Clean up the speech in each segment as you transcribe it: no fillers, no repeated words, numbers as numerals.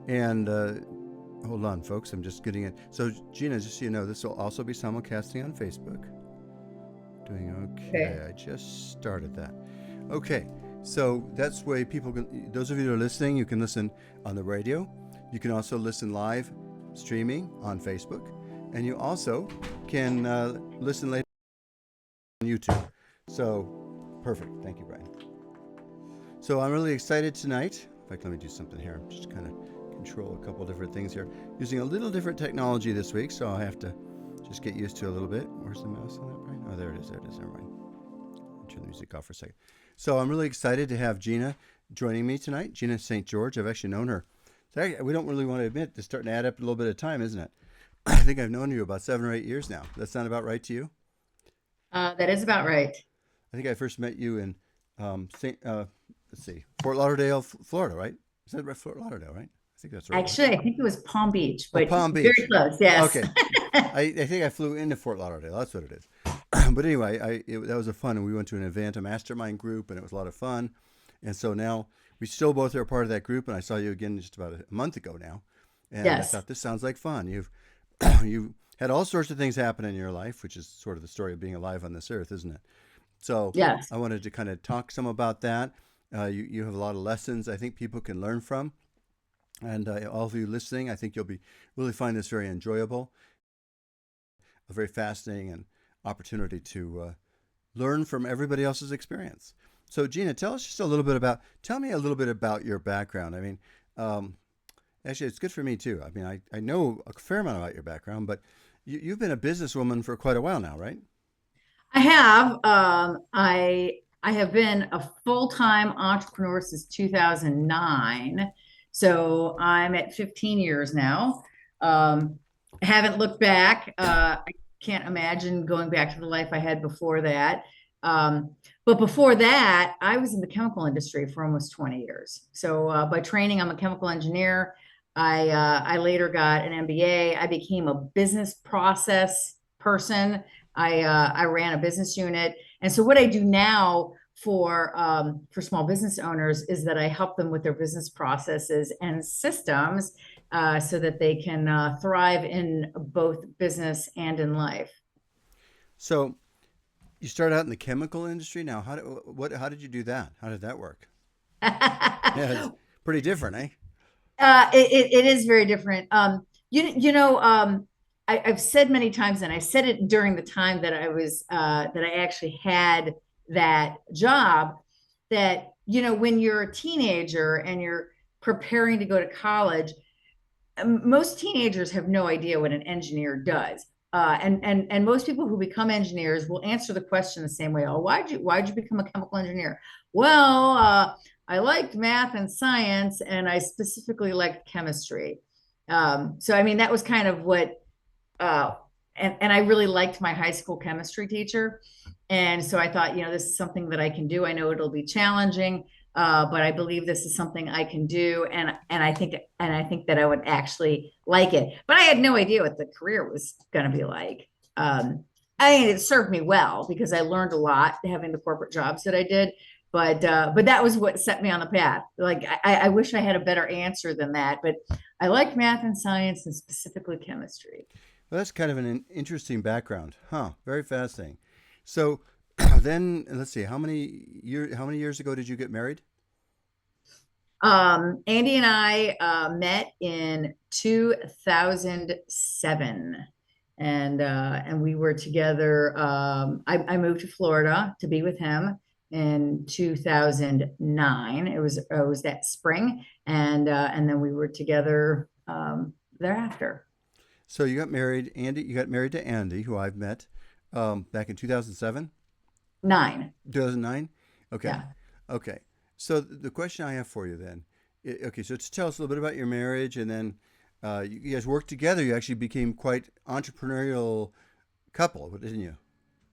And hold on, folks, I'm just getting it. So, Gina, just so you know, this will also be simulcasting on Facebook. Doing okay. Okay. I just started that. Okay. So that's way people can, those of you who are listening, you can listen on the radio. You can also listen live streaming on Facebook. And you also can listen later on YouTube. So, perfect. Thank you, Brian. So I'm really excited tonight. In fact, let me do something here. I'm just kind of control a couple different things here. Using a little different technology this week, so I have to just get used to it a little bit. Where's the mouse on that, Brian? Oh, there it is. There it is. Never mind. I'll turn the music off for a second. So I'm really excited to have Gina joining me tonight. Gina St. George. I've actually known her. We don't really want to admit it's starting to add up a little bit of time, isn't it? I think I've known you about 7 or 8 years now. Does that sound about right to you? That is about right. I think I first met you in let's see, Fort Lauderdale, Florida, right? Is that right? Fort Lauderdale, right? I think that's right. Actually, I think it was Palm Beach, Oh, but Palm very Beach. close. Yes. Okay. I think I flew into Fort Lauderdale. That's what it is. But anyway, that was a fun, and we went to an event, a mastermind group, and it was a lot of fun. And so now we still both are a part of that group, and I saw you again just about a month ago now, and I Yes. thought this sounds like fun. You've had all sorts of things happen in your life, which is sort of the story of being alive on this earth, isn't it? So Yes. I wanted to kind of talk some about that. You have a lot of lessons I think people can learn from. And all of you listening, I think you'll be really find this very enjoyable, a very fascinating and opportunity to learn from everybody else's experience. So, Gina, tell me a little bit about your background. I mean, um, actually, it's good for me too. I mean, I know a fair amount about your background, but you've been a businesswoman for quite a while now, right? I have. I have been a full-time entrepreneur since 2009. So I'm at 15 years now. Um, haven't looked back. I can't imagine going back to the life I had before that. Um, but before that, I was in the chemical industry for almost 20 years. So by training, I'm a chemical engineer. I later got an MBA. I became a business process person. I ran a business unit, and so what I do now for small business owners is that I help them with their business processes and systems so that they can thrive in both business and in life. So you started out in the chemical industry. Now, how did you do that? How did that work? Yeah, it's pretty different, eh? It is very different. I've said many times, and I said it during the time that that I actually had that job, that when you're a teenager and you're preparing to go to college, most teenagers have no idea what an engineer does. And most people who become engineers will answer the question the same way. Oh, why'd you become a chemical engineer? Well, I liked math and science, and I specifically liked chemistry. So I mean, that was kind of what uh, and I really liked my high school chemistry teacher. And so I thought, this is something that I can do. I know it'll be challenging, but I believe this is something I can do, and I think that I would actually like it. But I had no idea what the career was going to be like. I mean, it served me well because I learned a lot having the corporate jobs that I did. But that was what set me on the path. Like I wish I had a better answer than that. But I liked math and science, and specifically chemistry. Well, that's kind of an interesting background, huh? Very fascinating. So then let's see, how many years ago did you get married? Andy and I met in 2007, and we were together. I moved to Florida to be with him in 2009. It was that spring, and then we were together thereafter. So you got married to Andy, who I've met back in 2007, 9. 2009. Okay. Yeah. Okay. So the question I have for you then, okay, so to tell us a little bit about your marriage, and then you guys worked together. You actually became quite entrepreneurial couple, didn't you?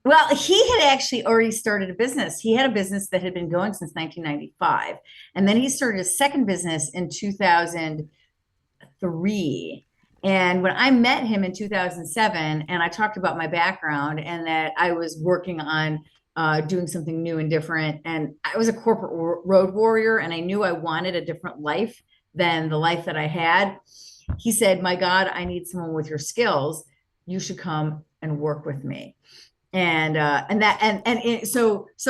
Well, he had actually already started a business. He had a business that had been going since 1995. And then he started a second business in 2003. And when I met him in 2007, and I talked about my background and that I was working on doing something new and different, and I was a corporate road warrior, and I knew I wanted a different life than the life that I had. He said, my God, I need someone with your skills. You should come and work with me. So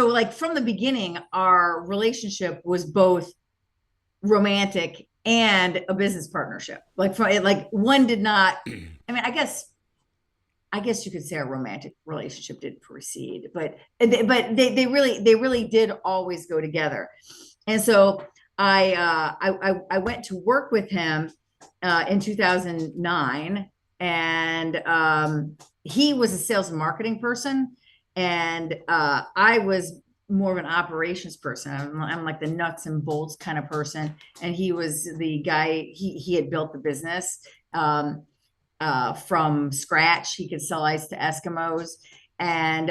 like from the beginning, our relationship was both romantic and a business partnership. Like one did not, I mean, I guess you could say our romantic relationship did proceed, but they really did always go together. And so I went to work with him in 2009, and he was a sales and marketing person, and I was more of an operations person. I'm like the nuts and bolts kind of person, and he was the guy. He had built the business from scratch. He could sell ice to Eskimos, and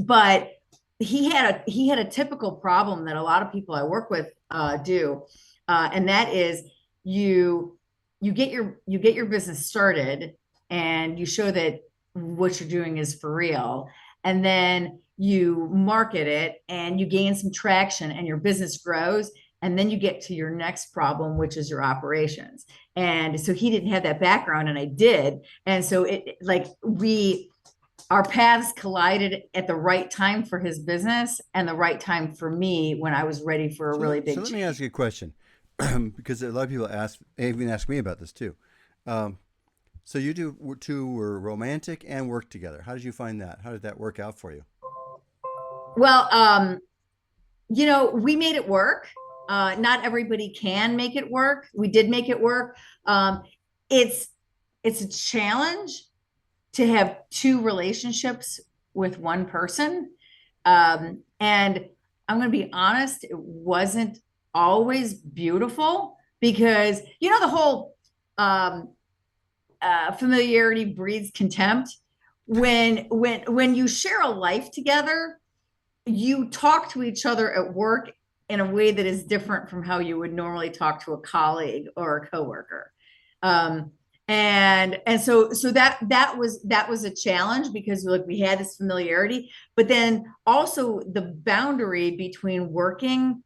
but he had a typical problem that a lot of people I work with do, and that is you get your business started, and you show that what you're doing is for real, and then you market it and you gain some traction and your business grows, and then you get to your next problem, which is your operations. And so he didn't have that background, and I did. And so our paths collided at the right time for his business and the right time for me when I was ready for a really big So let me ask you a question, because a lot of people even ask me about this too. So you two were romantic and worked together. How did you find that? How did that work out for you? Well, we made it work. Not everybody can make it work. We did make it work. It's a challenge to have two relationships with one person. And I'm going to be honest, it wasn't always beautiful, because the whole familiarity breeds contempt. When you share a life together, you talk to each other at work in a way that is different from how you would normally talk to a colleague or a coworker. So that was a challenge, because we had this familiarity, but then also the boundary between working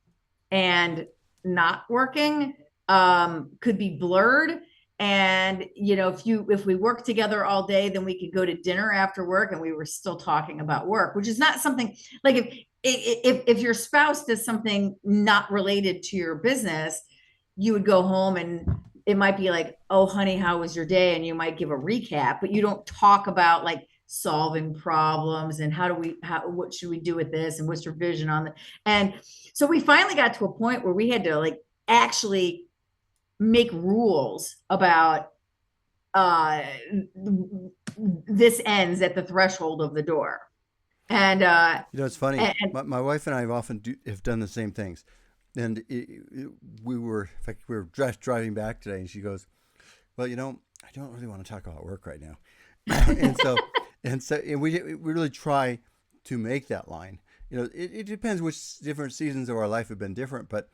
and not working could be blurred. And if we worked together all day, then we could go to dinner after work and we were still talking about work, which is not something like if your spouse does something not related to your business, you would go home and it might be like, oh honey, how was your day? And you might give a recap, but you don't talk about like solving problems and what should we do with this and what's your vision on it. And so we finally got to a point where we had to like actually make rules about this ends at the threshold of the door. And It's funny. My wife and I have done the same things. And in fact, we were just driving back today, and she goes, "Well, I don't really want to talk about work right now." and we really try to make that line. It depends which different seasons of our life have been different, but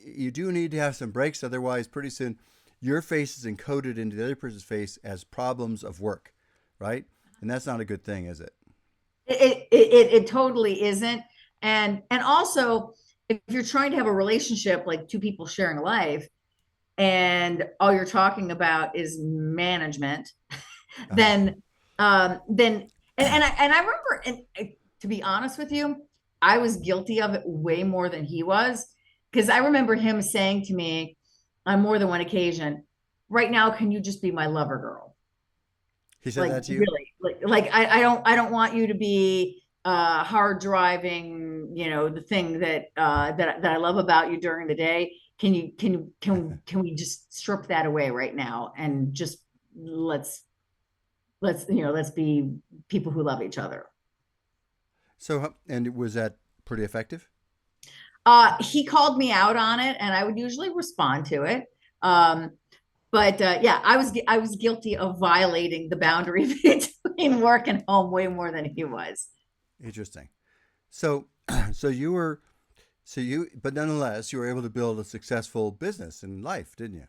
you do need to have some breaks. Otherwise, pretty soon, your face is encoded into the other person's face as problems of work, right? And that's not a good thing, is it? It totally isn't. And also, if you're trying to have a relationship, like two people sharing a life, and all you're talking about is management, then I remember, and to be honest with you, I was guilty of it way more than he was, because I remember him saying to me on more than one occasion, "Right now, can you just be my lover girl?" He said Like that to you? really, like I don't want you to be hard driving, the thing that I love about you during the day. Can we just strip that away right now and just let's be people who love each other. So, and was that pretty effective? He called me out on it, and I would usually respond to it. But yeah, I was guilty of violating the boundary between work and home way more than he was. Interesting. So, so you were, but nonetheless, you were able to build a successful business in life, didn't you?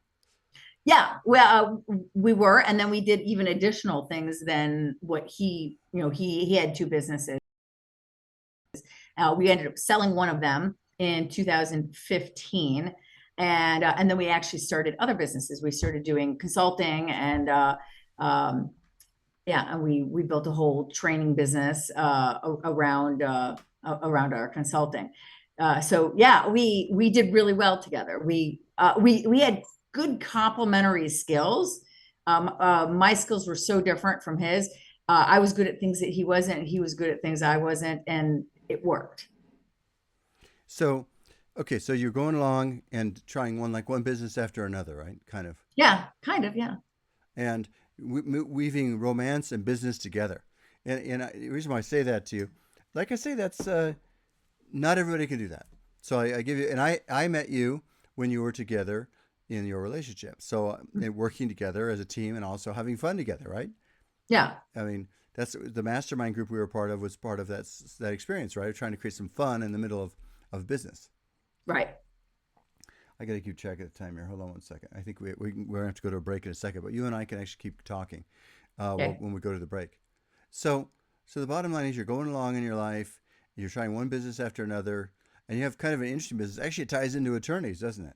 Yeah, well, we were, and then we did even additional things than what he had two businesses. We ended up selling one of them in 2015. And then we actually started other businesses. We started doing consulting, and yeah, and we built a whole training business around our consulting. So yeah, we did really well together. We had good complementary skills. My skills were so different from his. I was good at things that he wasn't, and he was good at things I wasn't, and it worked. So, okay, so you're going along and trying one business after another, right? Kind of, Yeah, kind of, yeah. and weaving romance and business together. And the reason why I say that to you, like I say, that's not everybody can do that. So I give you, and I met you when you were together in your relationship. So working together as a team and also having fun together, right? Yeah, I mean, that's the mastermind group we were part of was part of that experience, right? Trying to create some fun in the middle of business. right. I got to keep track of the time here. Hold on one second. I think we're going to have to go to a break in a second, but you and I can actually keep talking Okay. when we go to the break. So, so the bottom line is you're going along in your life, you're trying one business after another, and you have kind of an interesting business. Actually, it ties into attorneys, doesn't it?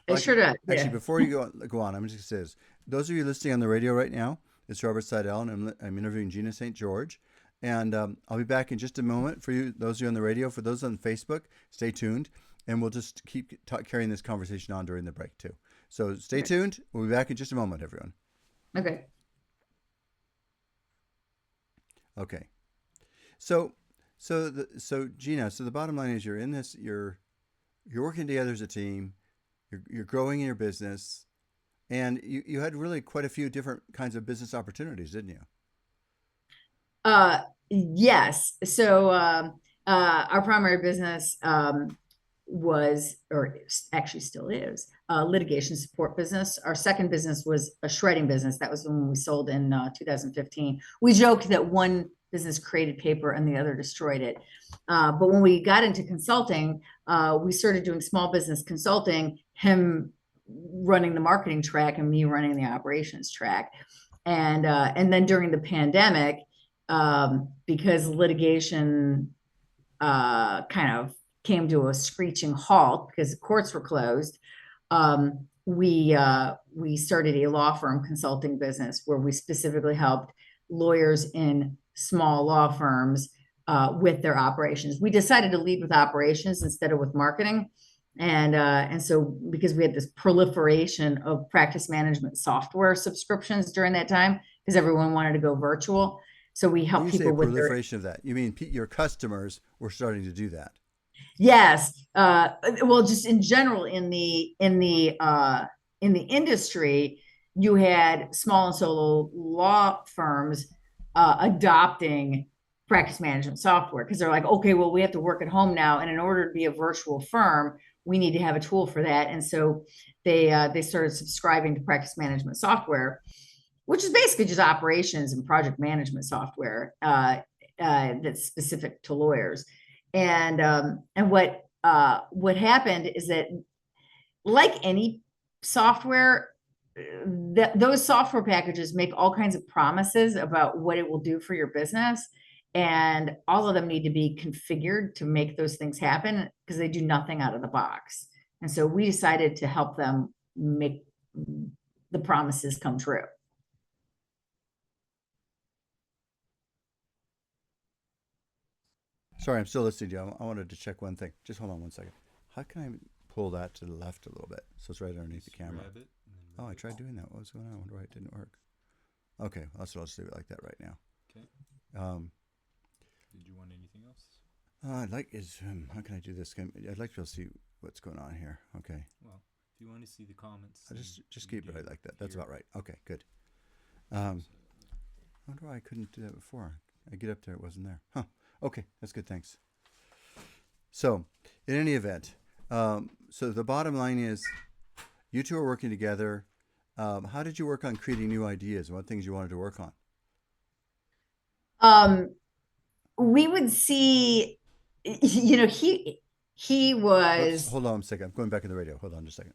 It Well, sure does. actually, Yeah. before you go on, I'm just going to say this. Those of you listening on the radio right now, it's Robert Sidell, and I'm interviewing Gina St. George. And I'll be back in just a moment for you, those of you on the radio. For those on Facebook, stay tuned, and we'll just keep carrying this conversation on during the break, too. So stay Okay. tuned. We'll be back in just a moment, everyone. Okay. Okay. So, so Gina, so the bottom line is you're in this, you're working together as a team, you're growing in your business, and you had really quite a few different kinds of business opportunities, didn't you? Yes. So our primary business was, or actually still is, litigation support business. Our second business was a shredding business. That was when we sold in 2015. We joked that one business created paper and the other destroyed it. But when we got into consulting, we started doing small business consulting, him running the marketing track and me running the operations track. And then during the pandemic, because litigation kind of came to a screeching halt because the courts were closed. We started a law firm consulting business where we specifically helped lawyers in small law firms with their operations. We decided to lead with operations instead of with marketing. And so because we had this proliferation of practice management software subscriptions during that time, because everyone wanted to go virtual. So we When help you say a people with their. proliferation of that, you mean your customers were starting to do that. Yes. Well, just in general, in the industry, you had small and solo law firms adopting practice management software because they're like, okay, well, we have to work at home now, and in order to be a virtual firm, we need to have a tool for that. And so they started subscribing to practice management software, which is basically just operations and project management software that's specific to lawyers. And what happened is that, like any software, those software packages make all kinds of promises about what it will do for your business, and all of them need to be configured to make those things happen because they do nothing out of the box. And so we decided to help them make the promises come true. Sorry, I'm still listening to you. I wanted to check one thing. Just hold on one second. How can I pull that to the left a little bit so it's right underneath the Just camera? grab it and then Oh, move I it. tried doing that. What was going on? I wonder why it didn't work. Okay, well, I'll just leave it like that right now. Okay. Um, Did you want anything else? I'd like is how can I do this? I'd like to be able to see what's going on here. Okay, Well, if you want to see the comments, I then just you keep it right do like that. That's here. about right. Okay, good. Um, So, I wonder why I couldn't do that before. I get up there, it wasn't there. Huh. Okay, that's good. Thanks. So, in any event, so the bottom line is, you two are working together. How did you work on creating new ideas? What things you wanted to work on? Um, we would see, he Whoops, was. hold on a second. I'm going back in the radio. Hold on just a second.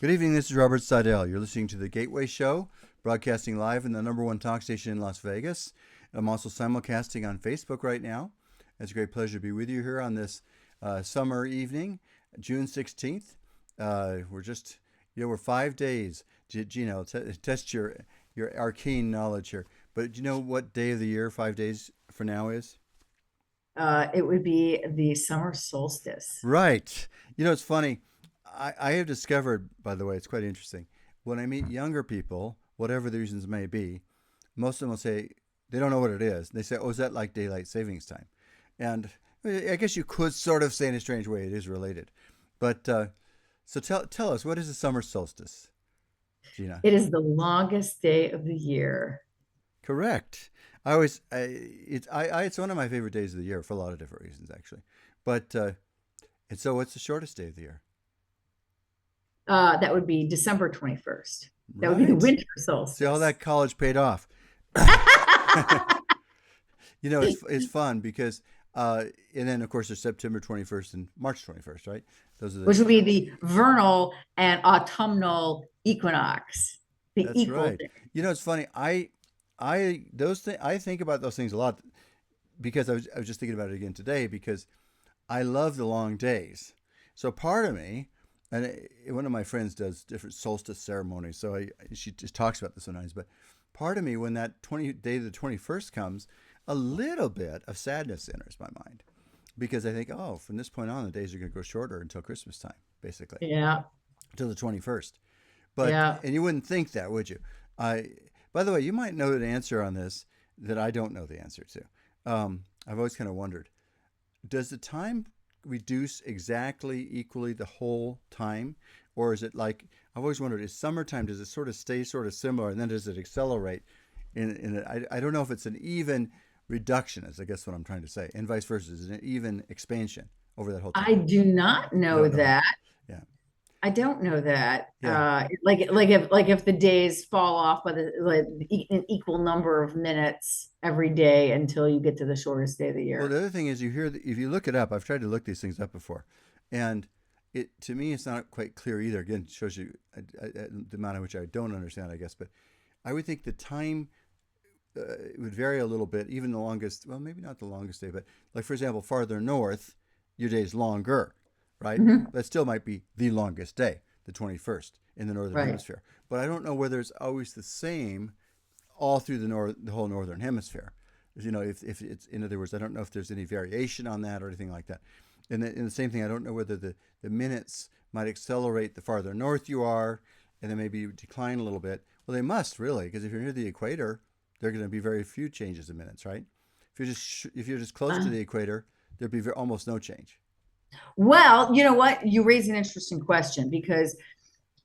Good evening. This is Robert Sidell. You're listening to the Gateway Show, broadcasting live in the number one talk station in Las Vegas. I'm also simulcasting on Facebook right now. It's a great pleasure to be with you here on this summer evening, June 16th. We're just, we're 5 days. Gino, test your arcane knowledge here. But do you know what day of the year 5 days for now is? It would be the summer solstice. Right. It's funny. I have discovered, by the way, it's quite interesting. When I meet younger people, whatever the reasons may be, most of them will say they don't know what it is. They say, "Oh, is that like daylight savings time?" And I guess you could sort of say in a strange way it is related. But so tell us, what is the summer solstice, Gina? It is the longest day of the year. Correct. It's one of my favorite days of the year for a lot of different reasons, actually. But and so, what's the shortest day of the year? That would be December 21st. That would be the Right. winter See, all solstice. that college paid off. It's fun because, and then of course there's September 21st and March 21st, right? Those are Which the. would be the vernal and autumnal equinox, the That's equal right. day. It's funny. I think about those things a lot because I was just thinking about it again today because I love the long days. So part of me, and one of my friends does different solstice ceremonies, so she just talks about this sometimes. But part of me, when that day of the 21st comes, a little bit of sadness enters my mind because I think, oh, from this point on, the days are going to go shorter until Christmas time, basically, Yeah, until the 21st. yeah. And you wouldn't think that, would you? By the way, you might know the answer on this that I don't know the answer to. I've always kind of wondered, does the time reduce exactly equally the whole time? Or is it like, I've always wondered, is summertime, does it sort of stay sort of similar and then does it accelerate? I don't know if it's an even reduction, is I guess what I'm trying to say, and vice versa. Is it an even expansion over that whole time? I do not You know don't know. that. Yeah. I don't know that. Yeah. Like if the days fall off by an equal number of minutes every day until you get to the shortest day of the Well, year. the other thing is, if you look it up, I've tried to look these things up before, and to me, it's not quite clear either. Again, it shows you the amount of which I don't understand, I guess. But I would think the time it would vary a little bit, even the longest. Well, maybe not the longest day, but like for example, farther north, your day is longer, right? Mhm. That still might be the longest day, the 21st in the northern Right. hemisphere. But I don't know whether it's always the same all through the whole northern hemisphere. If it's, in other words, I don't know if there's any variation on that or anything like that. And the same thing, I don't know whether the minutes might accelerate the farther north you are, and then maybe decline a little bit. Well, they must really, because if you're near the equator, there are going to be very few changes in minutes, right? If you're just close to Uh, the equator, there'd be almost no change. Well, you know what? You raise an interesting question because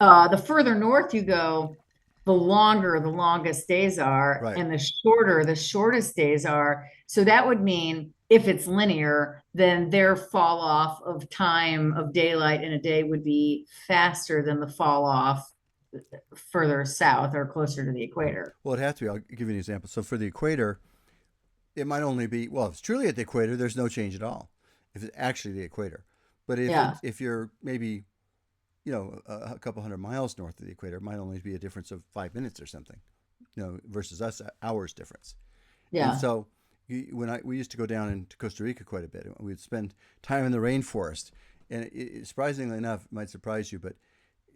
the further north you go, the longer the longest days are, Right. and the shorter the shortest days are. So that would mean if it's linear, then their fall off of time of daylight in a day would be faster than the fall off further south or closer to the equator. Well, it'd have to be. I'll give you an example. So for the equator, it might only be, well, if it's truly at the equator, there's no change at all. If it's actually the equator. But Yeah. if you're maybe, a couple hundred miles north of the equator, it might only be a difference of 5 minutes or something, versus us, hours difference. And Yeah. so we used to go down into Costa Rica quite a bit. We'd spend time in the rainforest. And surprisingly enough, it might surprise you, but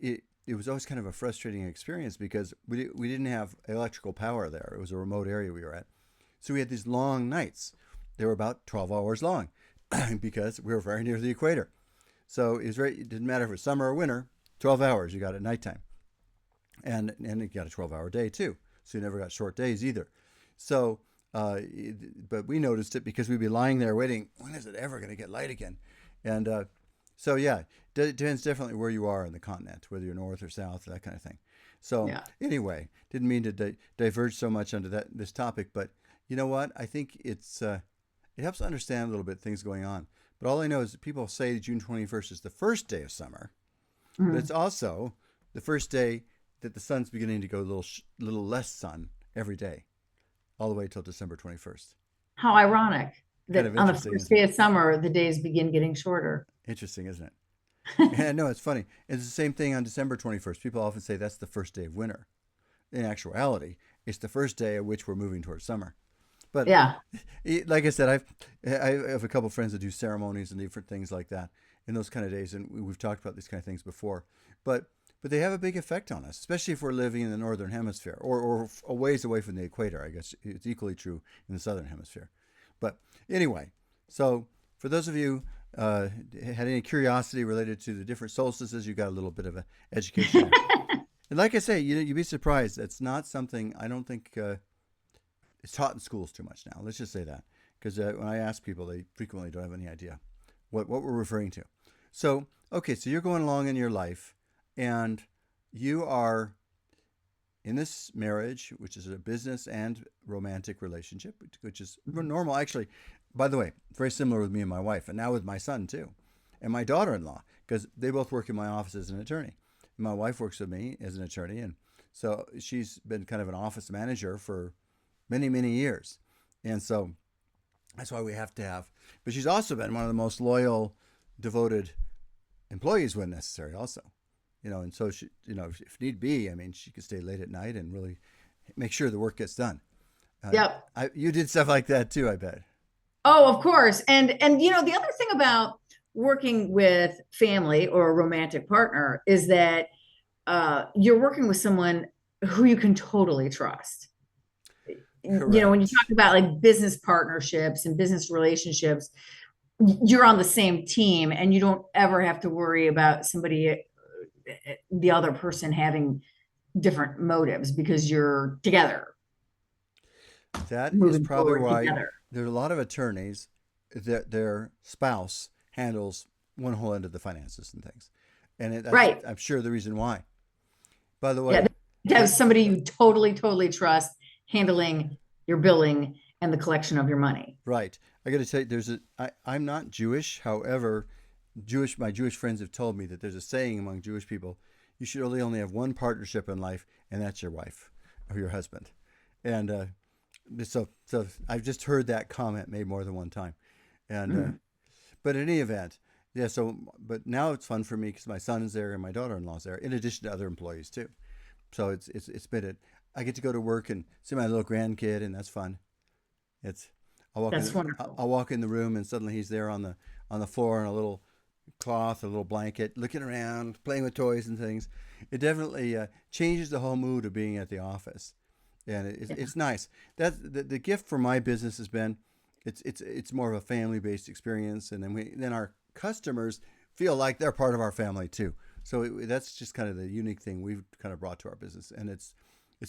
it was always kind of a frustrating experience because we didn't have electrical power there. It was a remote area we were at. So we had these long nights. They were about 12 hours long because we were very near the equator. So it didn't matter if it was summer or winter, 12 hours you got at nighttime. And you got a 12-hour day too. So you never got short days either. So, but we noticed it because we'd be lying there waiting, when is it ever going to get light again? And so, yeah, it depends definitely where you are in the continent, whether you're north or south, that kind of thing. So Yeah. anyway, didn't mean to diverge so much onto this topic, but you know what? I think it helps to understand a little bit things going on. But all I know is that people say June 21st is the first day of summer, but it's Mhm. also the first day that the sun's beginning to go a little less sun every day, all the way till December 21st. How ironic Kind that of on the interesting, first isn't day it? of summer, the days begin getting shorter. Interesting, isn't it? Yeah, no, it's funny. It's the same thing on December 21st. People often say that's the first day of winter. In actuality, it's the first day at which we're moving towards summer. But Yeah. like I said, I have a couple of friends that do ceremonies and different things like that in those kind of days, and we've talked about these kind of things before. But they have a big effect on us, especially if we're living in the northern hemisphere or a ways away from the equator. I guess it's equally true in the southern hemisphere. But anyway, so for those of you had any curiosity related to the different solstices, you got a little bit of an education there. And like I say, you'd be surprised. It's not something I don't think it's taught in schools too much now. Let's just say that, because when I ask people, they frequently don't have any idea what we're referring to. So okay, so you're going along in your life, and you are in this marriage, which is a business and romantic relationship, which is normal. Actually, by the way, very similar with me and my wife, and now with my son too, and my daughter-in-law, because they both work in my office as an attorney. My wife works with me as an attorney, and so she's been kind of an office manager for many, many years. And so that's why we have to have. But she's also been one of the most loyal, devoted employees when necessary, also. And so she, if need be, I mean, she could stay late at night and really make sure the work gets done. Yep. You did stuff like that too, I bet. Oh, of course. And the other thing about working with family or a romantic partner is that you're working with someone who you can totally trust. Correct. When you talk about like business partnerships and business relationships, you're on the same team and you don't ever have to worry about the other person having different motives because you're together. That is Moving probably forward why together. there are a lot of attorneys that their spouse handles one whole end of the finances and things. And Right. I'm sure the reason why. By the Yeah. way, To have somebody you totally trust handling your billing and the collection of your money. right. I got to tell you, I'm not Jewish. However, my Jewish friends have told me that there's a saying among Jewish people: you should only have one partnership in life, and that's your wife or your husband. And so I've just heard that comment made more than one time. And but in any event, yeah. So, but now it's fun for me because my son's there and my daughter-in-law's there, in addition to other employees too. So it's been it. I get to go to work and see my little grandkid, and that's fun. It's That's wonderful. I'll walk in the room and suddenly he's there on the floor in a little cloth, a little blanket, looking around, playing with toys and things. It definitely changes the whole mood of being at the office, and it's nice. That's the gift for my business has been it's more of a family based experience, and then our customers feel like they're part of our family too. So that's just kind of the unique thing we've kind of brought to our business, and it's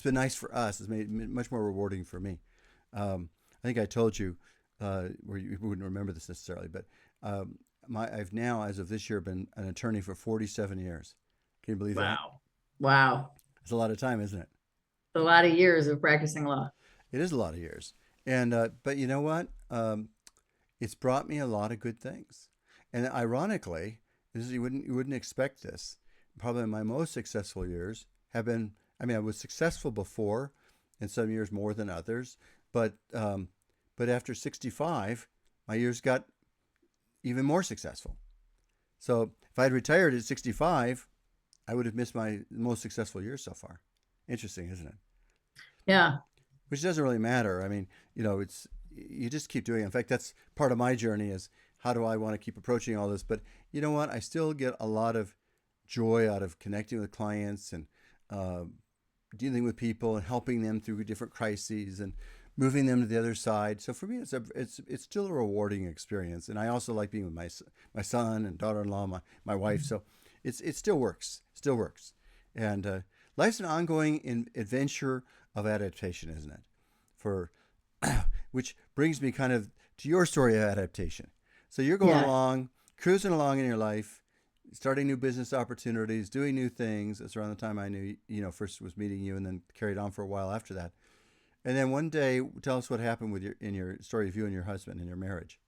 been nice for us. It's made it much more rewarding for me. I think I told you, where you wouldn't remember this necessarily, but I've now, as of this year, been an attorney for 47 years. Can you believe that? Wow. It's a lot of time, isn't it? A lot of years of practicing law. It is a lot of years. And but you know what? It's brought me a lot of good things. And ironically, you wouldn't expect this. Probably my most successful years have been. I mean, I was successful before, in some years more than others. But after 65, my years got even more successful. So if I'd retired at 65, I would have missed my most successful years so far. Interesting, isn't it? Yeah. Which doesn't really matter. I mean, you just keep doing it. In fact, that's part of my journey is how do I want to keep approaching all this? But you know what? I still get a lot of joy out of connecting with clients and dealing with people and helping them through different crises and moving them to the other side. So for me, it's still a rewarding experience. And I also like being with my son and daughter-in-law, my wife. So it still works, And life's an ongoing adventure of adaptation, isn't it? Which brings me kind of to your story of adaptation. So you're going along, cruising along in your life, starting new business opportunities, doing new things. That's around the time I knew, first was meeting you and then carried on for a while after that. And then one day, tell us what happened in your story of you and your husband in your marriage.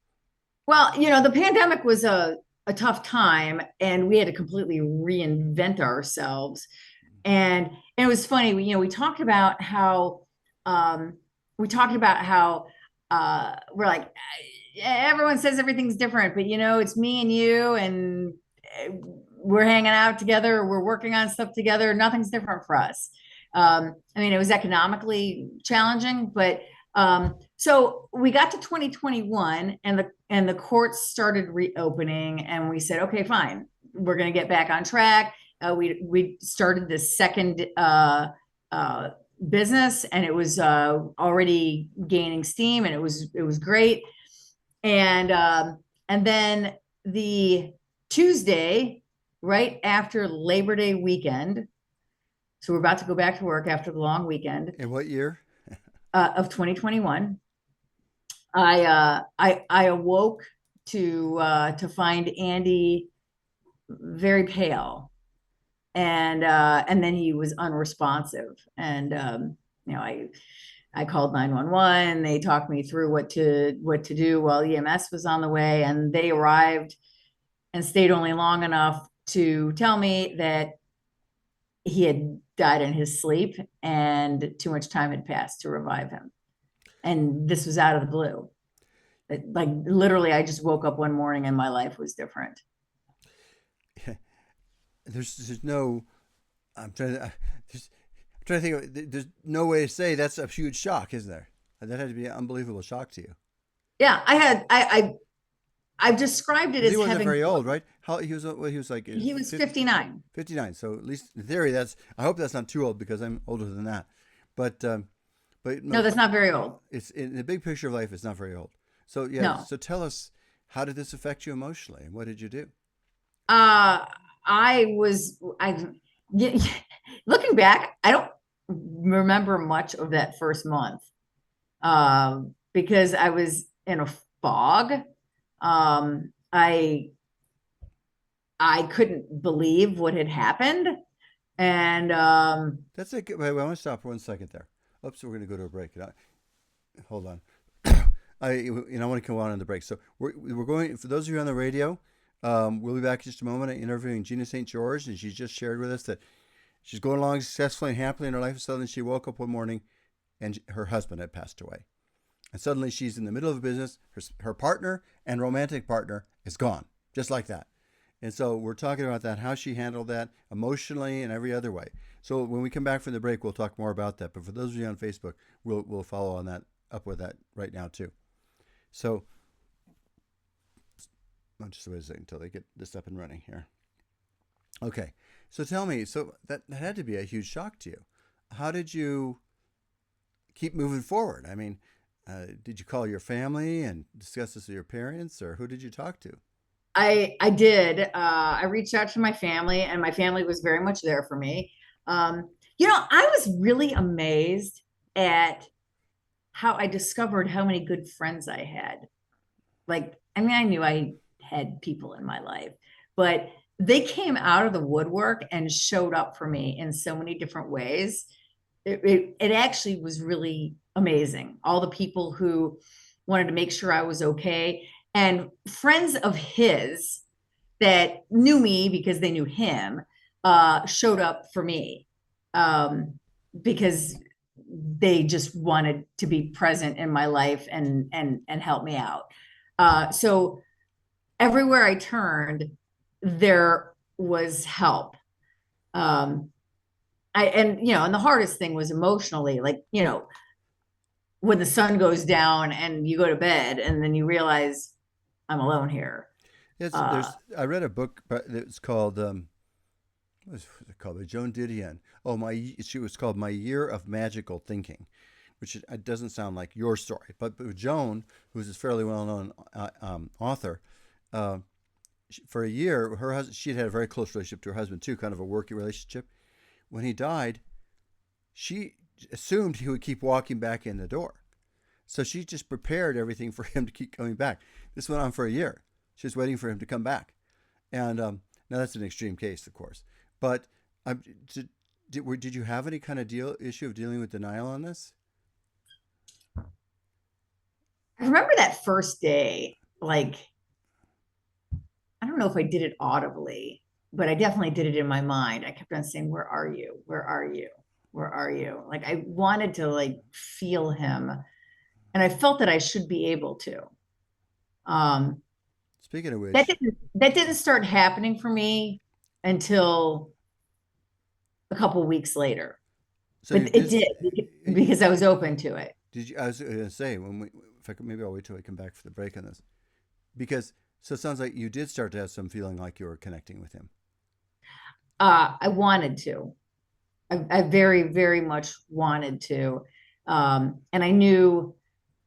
Well, the pandemic was a tough time and we had to completely reinvent ourselves. And it was funny, we talked about how we're like, everyone says everything's different, but it's me and you and we're hanging out together. We're working on stuff together. Nothing's different for us. I mean, it was economically challenging, but So we got to 2021 and the courts started reopening and we said, okay, fine, we're going to get back on track. We started this second uh, business and it was already gaining steam and it was great. And then the Tuesday, right after Labor Day weekend, so we're about to go back to work after the long weekend In what year? of 2021. I awoke to find Andy very pale, and then he was unresponsive, and I called 911. They talked me through what to do while EMS was on the way, and they arrived and stayed only long enough to tell me that he had died in his sleep and too much time had passed to revive him. And this was out of the blue. Like literally, I just woke up one morning and my life was different. There's no. I'm trying to. I'm trying to think. There's no way to say that's a huge shock, isn't there? That had to be an unbelievable shock to you. Yeah, I've described it as He wasn't having. very old, right? How he was? Well, he was like He was 59. 59. So at least in theory, that's. I hope that's not too old because I'm older than that. But No, that's not very old. it's in the big picture of life. It's not very old. So yeah. No. So tell us, how did this affect you emotionally, and what did you do? I looking back, I don't remember much of that first month, because I was in a fog. I couldn't believe what had happened, and That's a good. Wait, I want to stop for 1 second there. Oops, we're going to go to a break. Hold on. I want to come on the break. So we're going, for those of you on the radio, we'll be back in just a moment. I'm interviewing Gina St. George, and she's just shared with us that she's going along successfully and happily in her life. And suddenly she woke up one morning and her husband had passed away. And suddenly she's in the middle of a business. Her partner and romantic partner is gone, just like that. And so we're talking about that, how she handled that emotionally and every other way. So when we come back from the break, we'll talk more about that. But for those of you on Facebook, we'll follow on that, up with that right now too. So, just wait a second until they get this up and running here. Okay, so tell me, so that had to be a huge shock to you. How did you keep moving forward? I mean, did you call your family and discuss this with your parents, or who did you talk to? I did. I reached out to my family, and my family was very much there for me. I was really amazed at how I discovered how many good friends I had. Like, I mean, I knew I had people in my life, but they came out of the woodwork and showed up for me in so many different ways. It actually was really amazing. All the people who wanted to make sure I was okay, and friends of his that knew me because they knew him, showed up for me, because they just wanted to be present in my life and help me out. So everywhere I turned, there was help. And the hardest thing was emotionally, like, when the sun goes down and you go to bed and then you realize I'm alone here. Yes, Uh, I read a book, but it's called what was it called? By Joan Didion. She was called My Year of Magical Thinking, which it doesn't sound like your story, but Joan, who's a fairly well-known author, for a year, her husband, she had a very close relationship to her husband too, kind of a working relationship. When he died, she assumed he would keep walking back in the door, so she just prepared everything for him to keep coming back. This went on for a year. She was waiting for him to come back, and now that's an extreme case, of course. But did you have any kind of issue of dealing with denial on this? I remember that first day, like, I don't know if I did it audibly, but I definitely did it in my mind. I kept on saying, "Where are you? Where are you? Where are you?" Like, I wanted to, like, feel him, and I felt that I should be able to. Um, Speaking of that which, didn't start happening for me until a couple weeks later, so but you it did. did because I was open to it. Did you? I was going to say when we, if I could, maybe I'll wait till we come back for the break on this because so it sounds like you did start to have some feeling like you were connecting with him. I wanted to. I very, very much wanted to. And I knew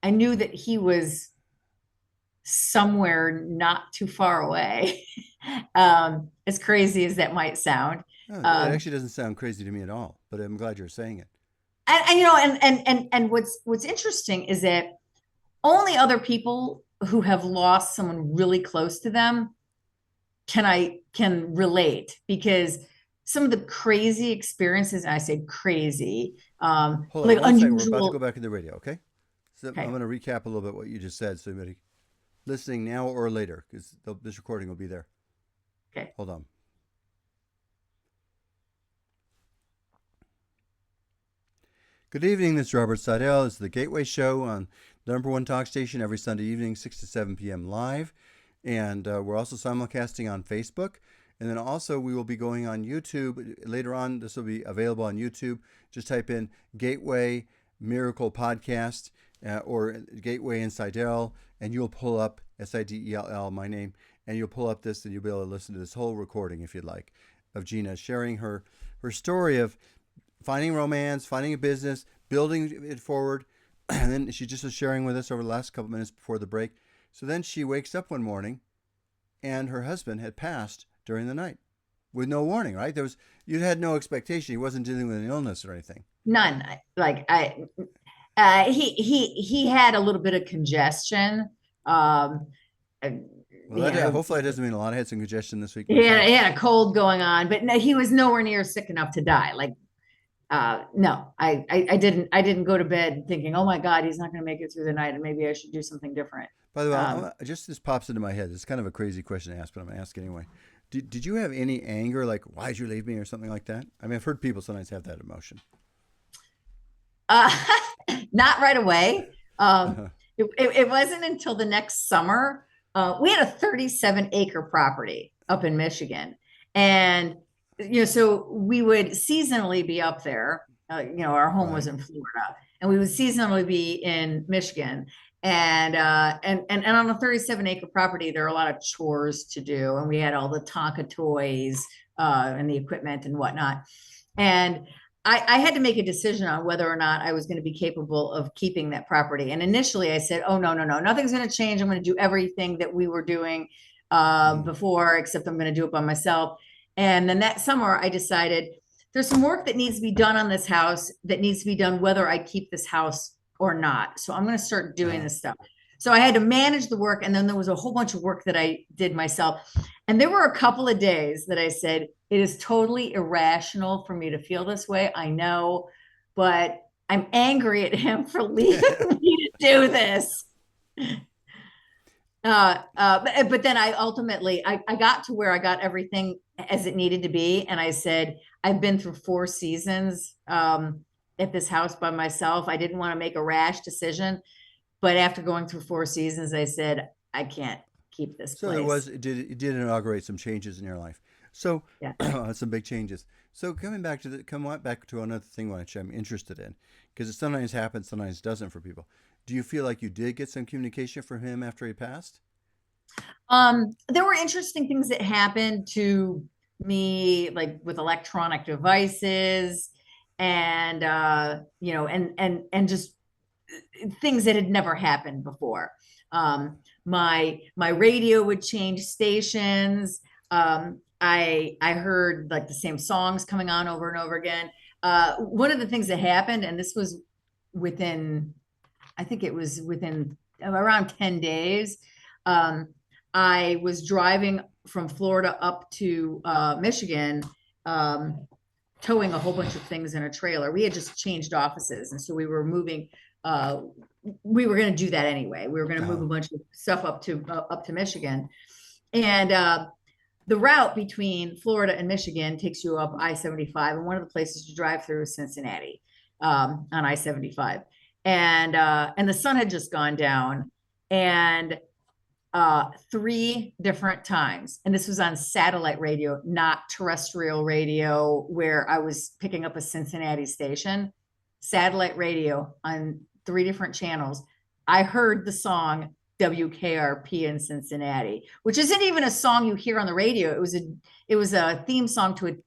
that he was somewhere not too far away. As crazy as that might sound. No, it Um, actually doesn't sound crazy to me at all. But I'm glad you're saying it. and you know, and what's interesting is that only other people who have lost someone really close to them can relate because some of the crazy experiences, and I say crazy, Hold on like one second. We're about to go unusual. back in the radio. Okay. So I'm Okay. going to recap a little bit what you just said. So anybody listening now or later, because this recording will be there. Okay. Hold on. Good evening. This is Robert Sidell. This is the Gateway Show on the number one talk station every Sunday evening, 6 to 7 p.m. live. And we're also simulcasting on Facebook. And then also we will be going on YouTube later on. This will be available on YouTube. Just type in Gateway Miracle Podcast or Gateway and Sidell, and you'll pull up Sidell, my name, and you'll pull up this, and you'll be able to listen to this whole recording if you'd like of Gina sharing her story of finding romance, finding a business, building it forward. And then she just was sharing with us over the last couple minutes before the break. So then she wakes up one morning and her husband had passed during the night with no warning, right? You had no expectation. He wasn't dealing with an illness or anything. None. Like he had a little bit of congestion. Well, hopefully that doesn't mean a lot. I had some congestion this week. He had a cold going on, but no, he was nowhere near sick enough to die. Like, no, I didn't go to bed thinking, oh my God, he's not going to make it through the night, and maybe I should do something different. By the way, just this pops into my head. It's kind of a crazy question to ask, but I'm going to ask anyway. Did you have any anger, like why'd you leave me, or something like that? I mean, I've heard people sometimes have that emotion. Not right away. It wasn't until the next summer. We had a 37-acre property up in Michigan, and so we would seasonally be up there. Our home was in Florida, and we would seasonally be in Michigan. And on a 37-acre property, there are a lot of chores to do, and we had all the Tonka toys and the equipment and whatnot. And I had to make a decision on whether or not I was going to be capable of keeping that property. And initially I said, oh, no, nothing's going to change. I'm going to do everything that we were doing before, except I'm going to do it by myself. And then that summer I decided there's some work that needs to be done on this house that needs to be done whether I keep this house or not. So I'm going to start doing this stuff. So I had to manage the work. And then there was a whole bunch of work that I did myself. And there were a couple of days that I said, it is totally irrational for me to feel this way. I know, but I'm angry at him for leaving me to do this. But then I ultimately, I got to where I got everything as it needed to be. And I said, I've been through 4 seasons at this house by myself. I didn't want to make a rash decision. But after going through 4 seasons, I said, I can't keep this place. It did inaugurate some changes in your life. So yeah. Some big changes. So come back to another thing which I'm interested in, because it sometimes happens, sometimes doesn't for people. Do you feel like you did get some communication from him after he passed? There were interesting things that happened to me, like with electronic devices and, and just things that had never happened before. My radio would change stations. I heard like the same songs coming on over and over again. One of the things that happened, and this was I think it was within around 10 days. I was driving from Florida up to Michigan, towing a whole bunch of things in a trailer. We had just changed offices. And so we were moving, we were going to do that anyway. We were going to move a bunch of stuff up to Michigan. And the route between Florida and Michigan takes you up I-75. And one of the places you drive through is Cincinnati on I-75. And the sun had just gone down, and 3 different times. And this was on satellite radio, not terrestrial radio, where I was picking up a Cincinnati station. Satellite radio on 3 different channels, I heard the song WKRP in Cincinnati, which isn't even a song you hear on the radio. It was a theme song to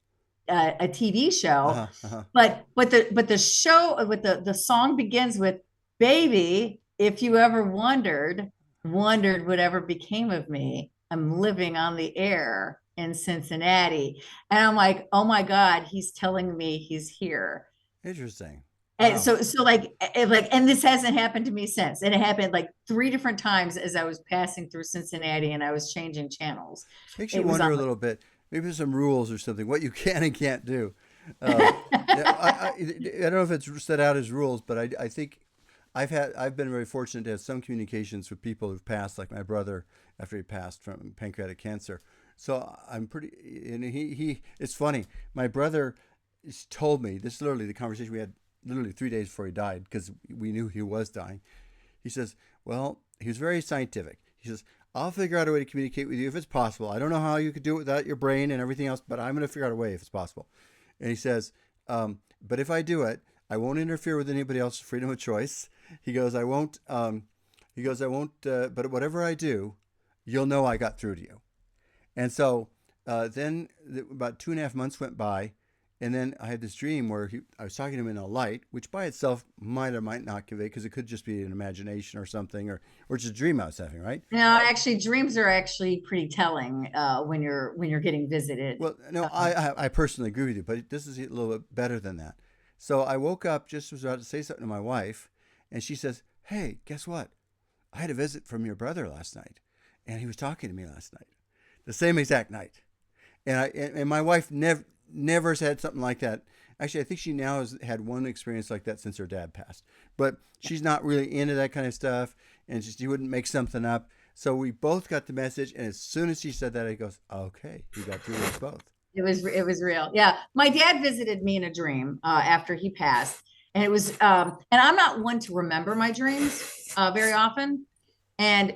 a TV show, but the show with the song begins with "Baby, if you ever wondered whatever became of me, I'm living on the air in Cincinnati." And I'm like, oh my God, he's telling me he's here. Interesting. And Wow. so and this hasn't happened to me since. And it happened like 3 different times as I was passing through Cincinnati and I was changing channels. Makes you It was wonder a on little bit. Maybe there's some rules or something, what you can and can't do. Yeah, I don't know if it's set out as rules, but I think I've been very fortunate to have some communications with people who've passed, like my brother after he passed from pancreatic cancer. So I'm pretty, and it's funny. My brother told me, this is literally the conversation we had literally 3 days before he died, because we knew he was dying. He says, well, he was very scientific. He says, I'll figure out a way to communicate with you if it's possible. I don't know how you could do it without your brain and everything else, but I'm going to figure out a way if it's possible. And he says, but if I do it, I won't interfere with anybody else's freedom of choice. He goes, I won't, but whatever I do, you'll know I got through to you. And so then about 2.5 months went by, and then I had this dream where I was talking to him in a light, which by itself might or might not convey, because it could just be an imagination or something, or just a dream I was having, right? No, actually, dreams are actually pretty telling when you're getting visited. Well, no, I personally agree with you, but this is a little bit better than that. So I woke up, just was about to say something to my wife, and she says, hey, guess what? I had a visit from your brother last night, and he was talking to me last night, the same exact night. And my wife never has had something like that. Actually, I think she now has had one experience like that since her dad passed. But she's not really into that kind of stuff, and she wouldn't make something up. So we both got the message, and as soon as she said that, it goes, okay, you got through us both. It was real. Yeah, my dad visited me in a dream after he passed, and it was and I'm not one to remember my dreams very often, and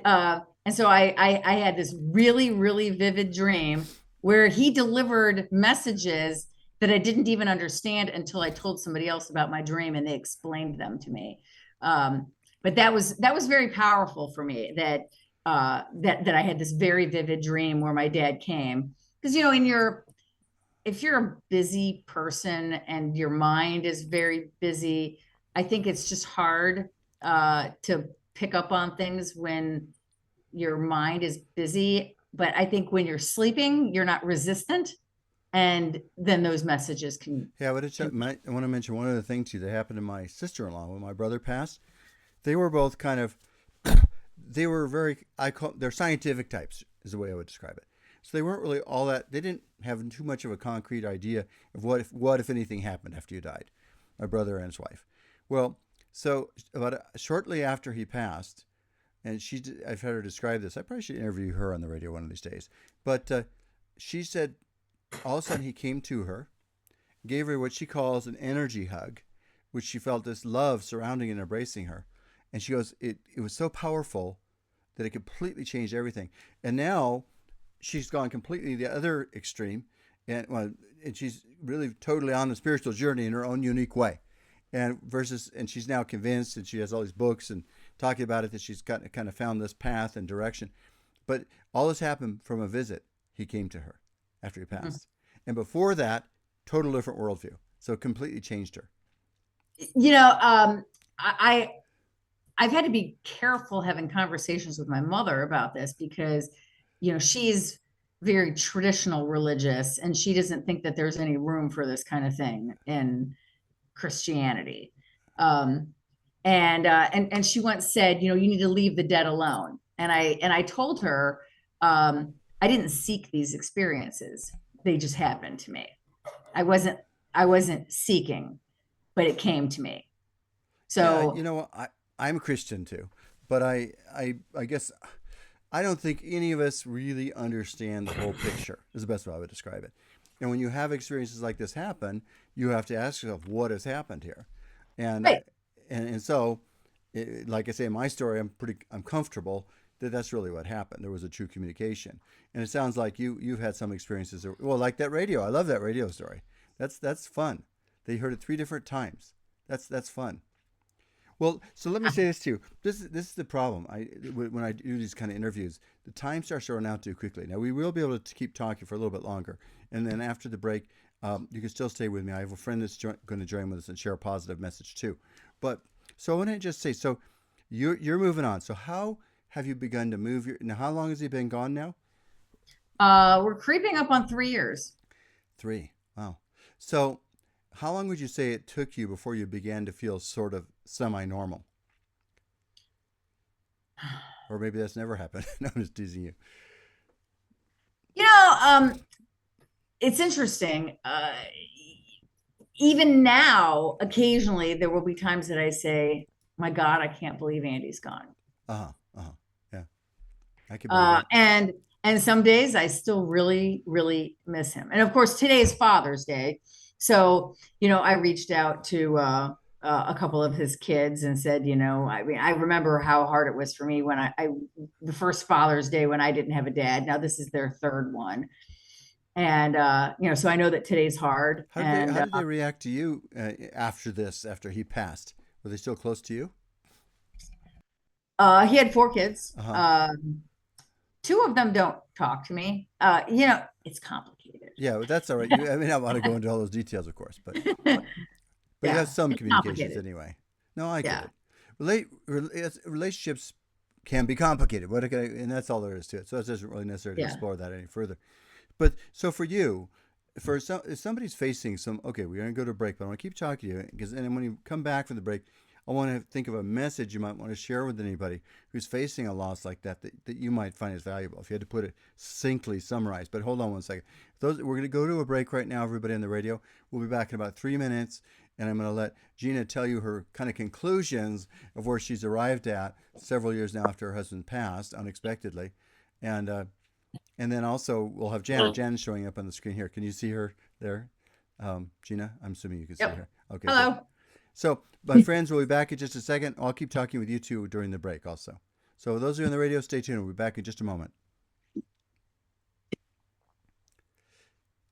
so I had this really vivid dream where he delivered messages that I didn't even understand until I told somebody else about my dream and they explained them to me. But that was very powerful for me, that I had this very vivid dream where my dad came. Because, if you're a busy person and your mind is very busy, I think it's just hard to pick up on things when your mind is busy. But I think when you're sleeping, you're not resistant. And then those messages can. Yeah, but I want to mention one other thing too that happened to my sister-in-law when my brother passed. They were both kind of, they were very, they're scientific types is the way I would describe it. So they weren't really all that, they didn't have too much of a concrete idea of what if anything happened after you died, my brother and his wife. Well, so about shortly after he passed, and I've had her describe this. I probably should interview her on the radio one of these days. But she said all of a sudden he came to her, gave her what she calls an energy hug, which she felt this love surrounding and embracing her. And she goes, it was so powerful that it completely changed everything. And now she's gone completely the other extreme, and she's really totally on the spiritual journey in her own unique way. And she's now convinced, and she has all these books and talking about it, that she's kind of found this path and direction. But all this happened from a visit he came to her after he passed. Mm-hmm. And before that, total different worldview. So it completely changed her. I've had to be careful having conversations with my mother about this because, she's very traditional religious, and she doesn't think that there's any room for this kind of thing in Christianity. And she once said, you need to leave the dead alone. And I told her, I didn't seek these experiences. They just happened to me. I wasn't seeking, but it came to me. So, I'm a Christian too, but I guess I don't think any of us really understand the whole picture is the best way I would describe it. And when you have experiences like this happen, you have to ask yourself, what has happened here? And right. and so, like I say in my story, I'm comfortable that that's really what happened. There was a true communication. And it sounds like you've had some experiences, like that radio. I love that radio story. That's fun. They heard it 3 different times. That's fun. Well, so let me say this to you. This is the problem. When I do these kind of interviews, the time starts to run out too quickly. Now we will be able to keep talking for a little bit longer, and then after the break, you can still stay with me. I have a friend that's going to join with us and share a positive message too. But so I want to just say, so you're moving on. So how have you begun to move? Now, how long has he been gone now? We're creeping up on 3 years. 3. Wow. So how long would you say it took you before you began to feel sort of semi-normal? Or maybe that's never happened. No, I'm just teasing you. It's interesting. Even now, occasionally there will be times that I say, my God, I can't believe Andy's gone. Yeah. I can believe that. And some days I still really, really miss him. And of course, today is Father's Day. So, I reached out to a couple of his kids and said, I remember how hard it was for me when the first Father's Day when I didn't have a dad. Now this is their third one. And, so I know that today's hard. How did they react to you after he passed? Were they still close to you? He had 4 kids. 2 of them don't talk to me. It's complicated. Yeah, but that's all right. I don't want to go into all those details, of course, but you have some communications anyway. No, I get it. Relationships can be complicated. And that's all there is to it. So it doesn't really necessarily explore that any further. But so for you, if somebody's facing okay, we're going to go to a break, but I want to keep talking to you and when you come back from the break, I want to think of a message you might want to share with anybody who's facing a loss like that you might find is valuable. If you had to put it succinctly summarized. But hold on one second. We're going to go to a break right now, everybody on the radio. We'll be back in about 3 minutes, and I'm going to let Gina tell you her kind of conclusions of where she's arrived at several years now after her husband passed unexpectedly. And then also we'll have Janet. Janet's showing up on the screen here. Can you see her there? Gina, I'm assuming you can see her. Okay. Hello. Good. So, my friends, we'll be back in just a second. I'll keep talking with you two during the break also. So, those of you on the radio, stay tuned. We'll be back in just a moment.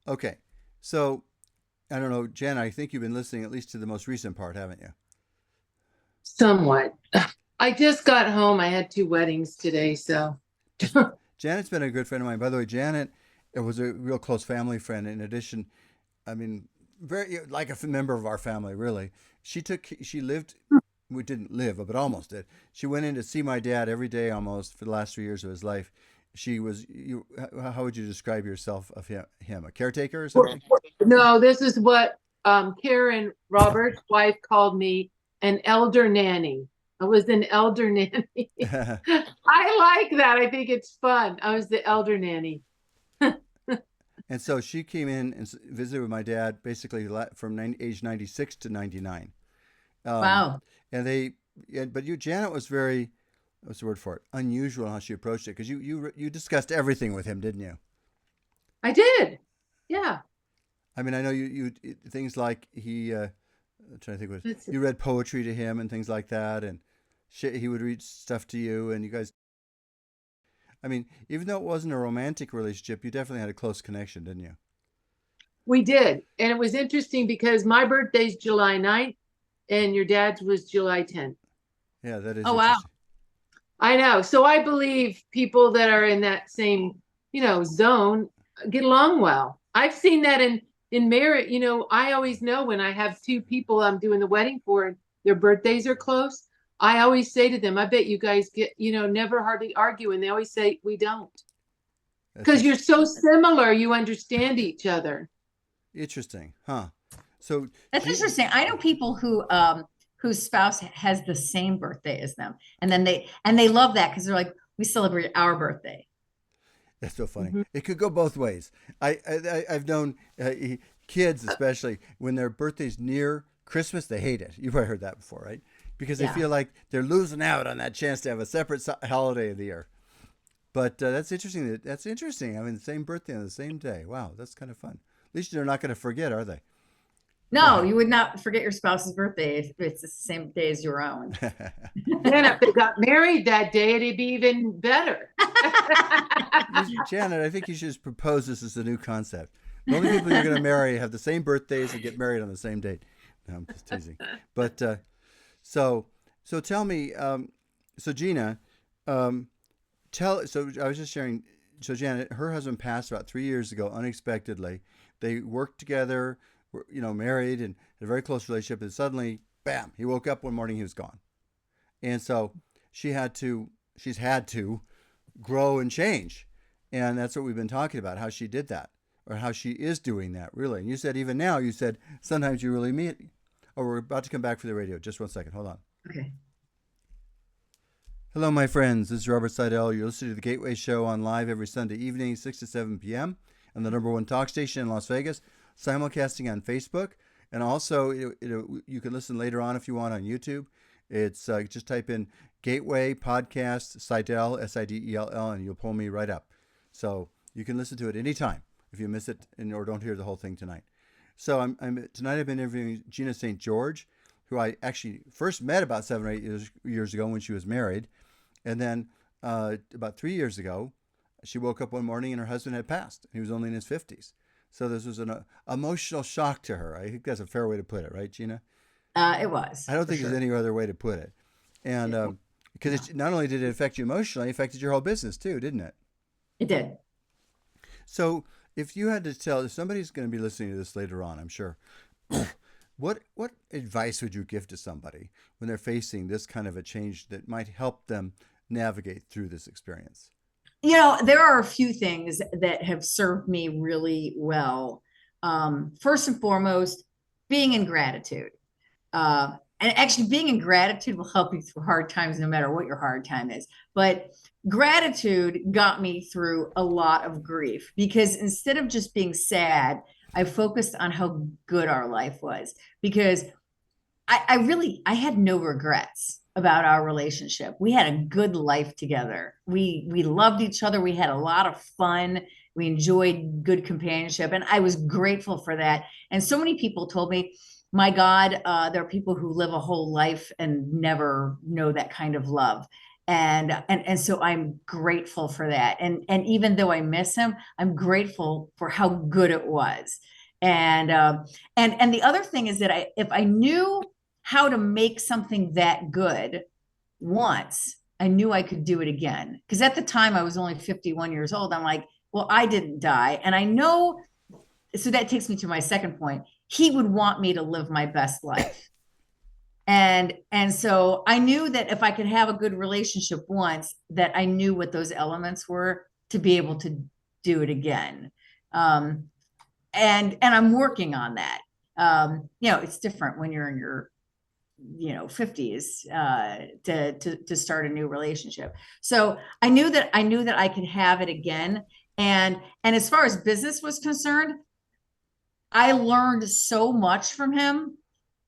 Okay. So, I don't know, Jen, I think you've been listening at least to the most recent part, haven't you? Somewhat. I just got home. I had 2 weddings today, so. Janet's been a good friend of mine. By the way, Janet was a real close family friend. In addition, very like a member of our family, really. We didn't live, but almost did. She went in to see my dad every day almost for the last 3 years of his life. She was, how would you describe yourself of him? A caretaker or something? No, this is what Karen, Robert's wife, called me, an elder nanny. I was an elder nanny. I like that. I think it's fun. I was the elder nanny. And so she came in and visited with my dad basically from age 96 to 99. Wow. But Janet was very, what's the word for it? Unusual how she approached it, because you discussed everything with him, didn't you? I did. Yeah. I know you things like I'm trying to think you read poetry to him and things like that, and he would read stuff to you, and you guys. Even though it wasn't a romantic relationship, you definitely had a close connection, didn't you? We did. And it was interesting because my birthday's July 9th and your dad's was July 10th. Yeah, that is. Oh, wow. I know. So I believe people that are in that same, zone get along well. I've seen that in marriage. I always know when I have 2 people I'm doing the wedding for and their birthdays are close. I always say to them, I bet you guys get, never hardly argue. And they always say, we don't. Because you're so similar, you understand each other. Interesting, huh? So that's interesting. I know people whose spouse has the same birthday as them, and then they love that because they're like, we celebrate our birthday. That's so funny. Mm-hmm. It could go both ways. I've known kids, especially when their birthday's near Christmas, they hate it. You've probably heard that before, right? Because they feel like they're losing out on that chance to have a separate holiday of the year. But that's interesting. That's interesting. The same birthday on the same day. Wow, that's kind of fun. At least they're not going to forget, are they? No, you would not forget your spouse's birthday if it's the same day as your own. And if they got married that day, it'd be even better. Janet, I think you should just propose this as a new concept. The only people you're going to marry have the same birthdays and get married on the same date. No, I'm just teasing. But so So tell me, so Gina, um, so I was just sharing. So Janet, her husband passed about 3 years ago unexpectedly. They worked together, were, married and had a very close relationship. And suddenly, bam, he woke up one morning, he was gone. And so she's had to grow and change. And that's what we've been talking about, how she did that or how she is doing that really. And you said, even now, you said, sometimes you really meet. Oh, we're about to come back for the radio. Just 1 second. Hold on. Okay. Hello, my friends. This is Robert Sidell. You're listening to The Gateway Show on live every Sunday evening, 6 to 7 p.m. on the #1 talk station in Las Vegas, simulcasting on Facebook. And also, you can listen later on if you want on YouTube. It's just type in Gateway Podcast Sidell, Sidell, and you'll pull me right up. So you can listen to it anytime if you miss it or don't hear the whole thing tonight. So tonight I've been interviewing Gina St. George, who I actually first met about 7 or 8 years ago when she was married. And then about 3 years ago, she woke up one morning and her husband had passed. He was only in his 50s. So this was an emotional shock to her. I think that's a fair way to put it, right, Gina? It was. I don't think there's any other way to put it. And because not only did it affect you emotionally, it affected your whole business too, didn't it? It did. So if you had to if somebody's going to be listening to this later on, I'm sure, what advice would you give to somebody when they're facing this kind of a change that might help them navigate through this experience? There are a few things that have served me really well. First and foremost, being in gratitude. And actually, being in gratitude will help you through hard times, no matter what your hard time is. But gratitude got me through a lot of grief because instead of just being sad, I focused on how good our life was because I had no regrets about our relationship. We had a good life together. We loved each other. We had a lot of fun. We enjoyed good companionship. And I was grateful for that. And so many people told me, my God, there are people who live a whole life and never know that kind of love. And so I'm grateful for that. And even though I miss him, I'm grateful for how good it was. And the other thing is that if I knew how to make something that good once, I knew I could do it again. Because at the time I was only 51 years old. I'm like, well, I didn't die. And I know, so that takes me to my second point. He would want me to live my best life. And so I knew that if I could have a good relationship once, that I knew what those elements were to be able to do it again. And I'm working on that. It's different when you're in your 50s to start a new relationship. So I knew that I could have it again. And as far as business was concerned, I learned so much from him.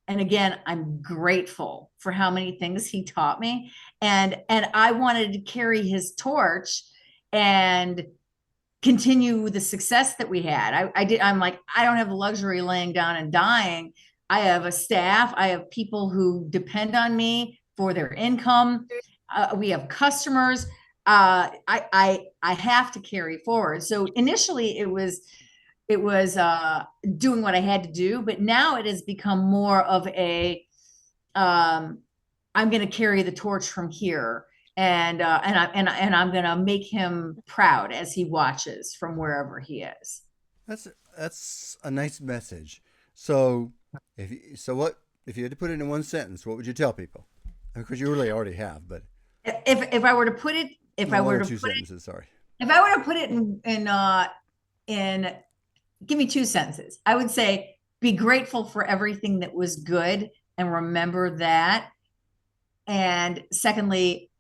And again, I'm grateful for how many things he taught me. And I wanted to carry his torch and continue the success that we had. I'm like, I don't have the luxury of laying down and dying. I have a staff. I have people who depend on me for their income. We have customers. I have to carry forward. So initially it was doing what I had to do, but now it has become more of a I'm going to carry the torch from here, and I'm going to make him proud as he watches from wherever he is. That's a nice message. So if you had to put it in one sentence, what would you tell people? Because you really already have, but if I were to put it, if I were to put sentences, sorry. If I were to put it in give me 2 sentences. I would say, be grateful for everything that was good and remember that. And secondly,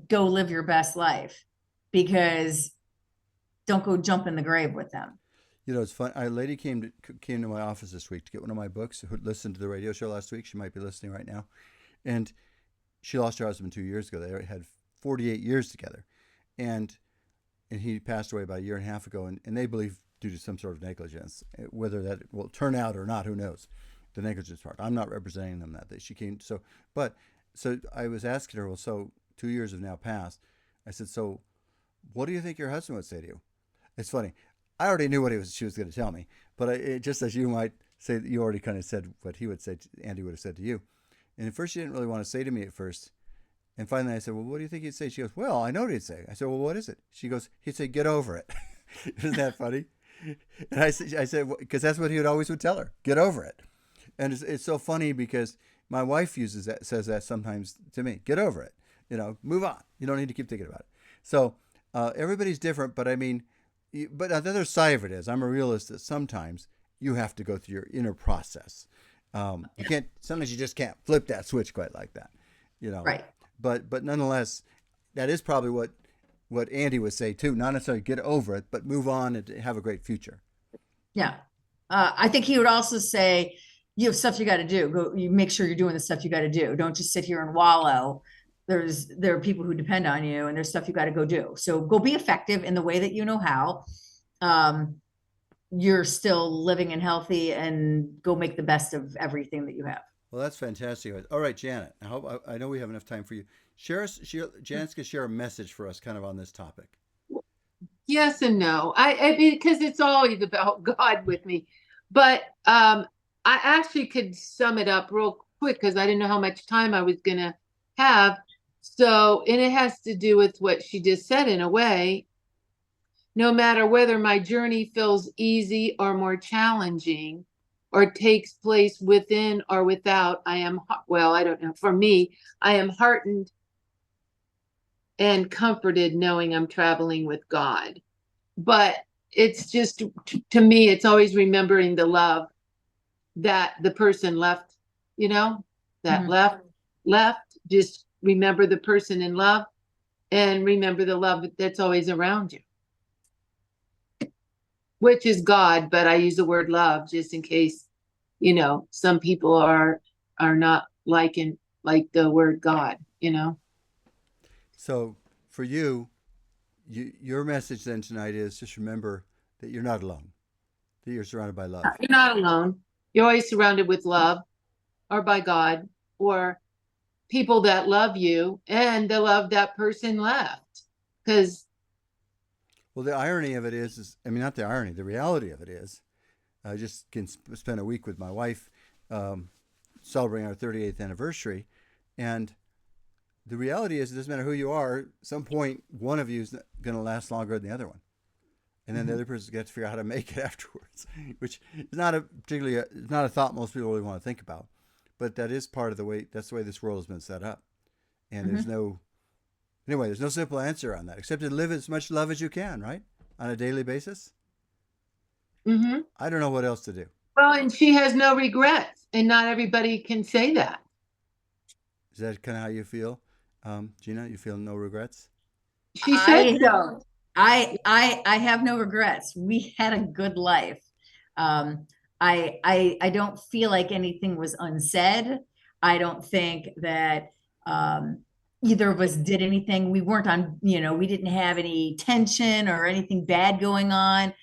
go live your best life because don't go jump in the grave with them. It's fun. A lady came to my office this week to get one of my books, who listened to the radio show last week. She might be listening right now. And she lost her husband 2 years ago. They had 48 years together. And he passed away about a year and a half ago. And they believe due to some sort of negligence, whether that will turn out or not, who knows? The negligence part. I'm not representing them that she came. So I was asking her, well, so 2 years have now passed. I said, so what do you think your husband would say to you? It's funny. I already knew what she was going to tell me, but just as you might say, you already kind of said what he would say, Andy would have said to you. And at first she didn't really want to say to me at first. And finally I said, well, what do you think he'd say? She goes, well, I know what he'd say. I said, well, what is it? She goes, he'd say, get over it. Isn't that funny? And I said, because that's what he would tell her, get over it. And it's so funny because my wife says that sometimes to me, get over it, move on. You don't need to keep thinking about it. So everybody's different, but I mean, but the other side of it is, I'm a realist that sometimes you have to go through your inner process. Sometimes you just can't flip that switch quite like that, Right. But nonetheless, that is probably what Andy would say too. Not necessarily get over it, but move on and have a great future. Yeah. I think he would also say, you have stuff you got to do. Go, you make sure you're doing the stuff you got to do. Don't just sit here and wallow. There are people who depend on you, and there's stuff you got to go do. So go be effective in the way that you know how. You're still living and healthy, and go make the best of everything that you have. Well, that's fantastic. All right, Janet. I know we have enough time for you. Janet's gonna share a message for us, kind of on this topic. Yes and no. I mean, because it's always about God with me. But I actually could sum it up real quick because I didn't know how much time I was gonna have. So, and it has to do with what she just said in a way. No matter whether my journey feels easy or more challenging, or takes place within or without, I don't know. For me, I am heartened and comforted knowing I'm traveling with God. But it's just, to me, it's always remembering the love that the person left, left. Just remember the person in love and remember the love that's always around you, which is God. But I use the word love just in case, some people are not like the word God, So for you, your message then tonight is just remember that you're not alone, that you're surrounded by love. You're not alone. You're always surrounded with love, or by God, or people that love you and the love that person left. Because, well, the irony of it is I mean, not the irony, the reality of it is, I just can spend a week with my wife celebrating our 38th anniversary, and the reality is it doesn't matter who you are. At some point, one of you is going to last longer than the other one, and then the other person gets to figure out how to make it afterwards, which is not a thought most people really want to think about, but that is part of the way. That's the way this world has been set up, and there's no simple answer on that except to live as much love as you can, right, on a daily basis. I don't know what else to do. Well, and she has no regrets, and not everybody can say that. Is that kind of how you feel, Gina? You feel no regrets? She said so. I have no regrets. We had a good life. I don't feel like anything was unsaid. I don't think that either of us did anything. We weren't on, we didn't have any tension or anything bad going on.